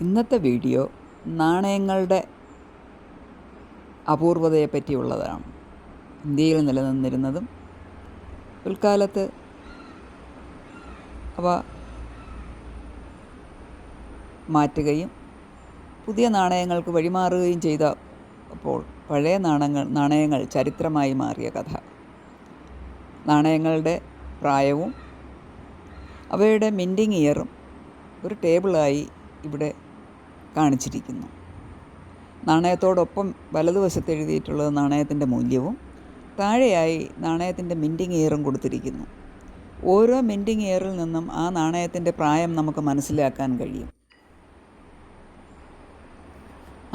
ഇന്നത്തെ വീഡിയോ നാണയങ്ങളുടെ അപൂർവതയെ പറ്റിയുള്ളതാണ്. ഇന്ത്യയിൽ നിലനിന്നിരുന്നതും പിൽക്കാലത്ത് അവ മാറ്റുകയും പുതിയ നാണയങ്ങൾക്ക് വഴിമാറുകയും ചെയ്തപ്പോൾ പഴയ നാണയങ്ങൾ ചരിത്രമായി മാറിയ കഥ. നാണയങ്ങളുടെ പ്രായവും അവയുടെ മിൻറ്റിങ് ഇയറും ഒരു ടേബിളായി ഇവിടെ കാണിച്ചിരിക്കുന്നു. നാണയത്തോടൊപ്പം വലതുവശത്ത് എഴുതിയിട്ടുള്ളത് നാണയത്തിൻ്റെ മൂല്യവും താഴെയായി നാണയത്തിൻ്റെ മിൻറ്റിങ് ഇയറും കൊടുത്തിരിക്കുന്നു. ഓരോ മിൻറ്റിങ് ഇയറിൽ നിന്നും ആ നാണയത്തിൻ്റെ പ്രായം നമുക്ക് മനസ്സിലാക്കാൻ കഴിയും.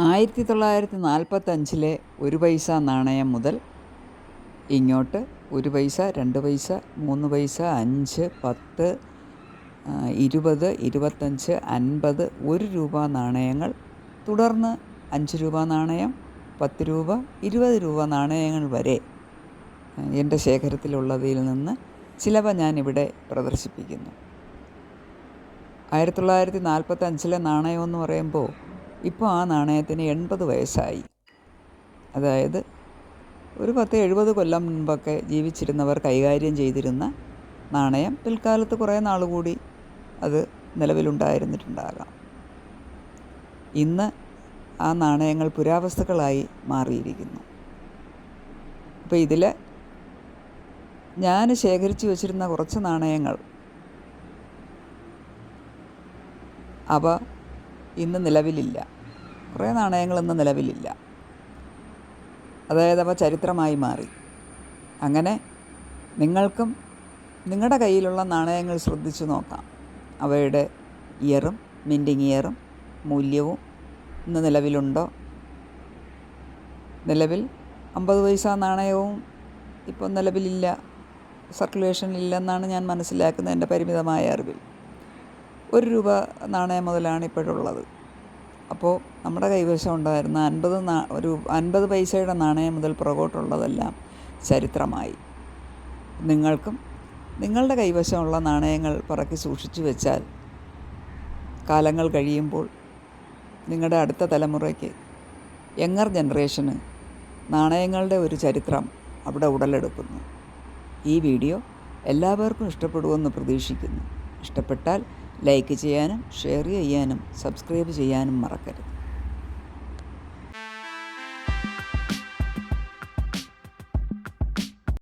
1945 1 പൈസ നാണയം മുതൽ ഇങ്ങോട്ട് 1 പൈസ, 2 പൈസ, 3 പൈസ, 5, 10, 20, 25, 50, 1 രൂപ നാണയങ്ങൾ, തുടർന്ന് 5 രൂപ നാണയം, 10 രൂപ, 20 രൂപ നാണയങ്ങൾ വരെ എൻ്റെ ശേഖരത്തിലുള്ളതിൽ നിന്ന് ചിലവ ഞാനിവിടെ പ്രദർശിപ്പിക്കുന്നു. 1945 നാണയമെന്ന് പറയുമ്പോൾ ഇപ്പോൾ ആ നാണയത്തിന് 80 വയസ്സായി. അതായത് ഒരു 70 കൊല്ലം മുൻപൊക്കെ ജീവിച്ചിരുന്നവർ കൈകാര്യം ചെയ്തിരുന്ന നാണയം പിൽക്കാലത്ത് കുറേ നാളുകൂടി അത് നിലവിലുണ്ടായിരുന്നിട്ടുണ്ടാകാം. ഇന്ന് ആ നാണയങ്ങൾ പുരാവസ്തുക്കളായി മാറിയിരിക്കുന്നു. അപ്പോൾ ഇതിൽ ഞാൻ ശേഖരിച്ചു വച്ചിരുന്ന കുറച്ച് നാണയങ്ങൾ അവ ഇന്ന് നിലവിലില്ല. കുറേ നാണയങ്ങൾ ഇന്ന് നിലവിലില്ല. അതായത് അവ ചരിത്രമായി മാറി. അങ്ങനെ നിങ്ങൾക്കും നിങ്ങളുടെ കയ്യിലുള്ള നാണയങ്ങൾ ശ്രദ്ധിച്ചു നോക്കാം. അവയുടെ ഇയറും മിൻറ്റിങ് ഇയറും മൂല്യവും ഇന്ന് നിലവിലുണ്ടോ? നിലവിൽ 50 പൈസ നാണയവും ഇപ്പോൾ നിലവിലില്ല, സർക്കുലേഷനില്ലെന്നാണ് ഞാൻ മനസ്സിലാക്കുന്നത് എൻ്റെ പരിമിതമായ അറിവിൽ. 1 രൂപ നാണയം മുതലാണ് ഇപ്പോഴുള്ളത്. അപ്പോൾ നമ്മുടെ കൈവശം ഉണ്ടായിരുന്ന 50 പൈസയുടെ നാണയം മുതൽ പുറകോട്ടുള്ളതെല്ലാം ചരിത്രമായി. നിങ്ങൾക്കും നിങ്ങളുടെ കൈവശമുള്ള നാണയങ്ങൾ പറക്കി സൂക്ഷിച്ചു വെച്ചാൽ കാലങ്ങൾ കഴിയുമ്പോൾ നിങ്ങളുടെ അടുത്ത തലമുറയ്ക്ക്, യങ്ങർ ജനറേഷന് നാണയങ്ങളുടെ ഒരു ചരിത്രം അവിടെ ഉടലെടുക്കുന്നു. ഈ വീഡിയോ എല്ലാവർക്കും ഇഷ്ടപ്പെടുമെന്ന് പ്രതീക്ഷിക്കുന്നു. ഇഷ്ടപ്പെട്ടാൽ ലൈക്ക് ചെയ്യാനും ഷെയർ ചെയ്യാനും സബ്സ്ക്രൈബ് ചെയ്യാനും മറക്കരുത്.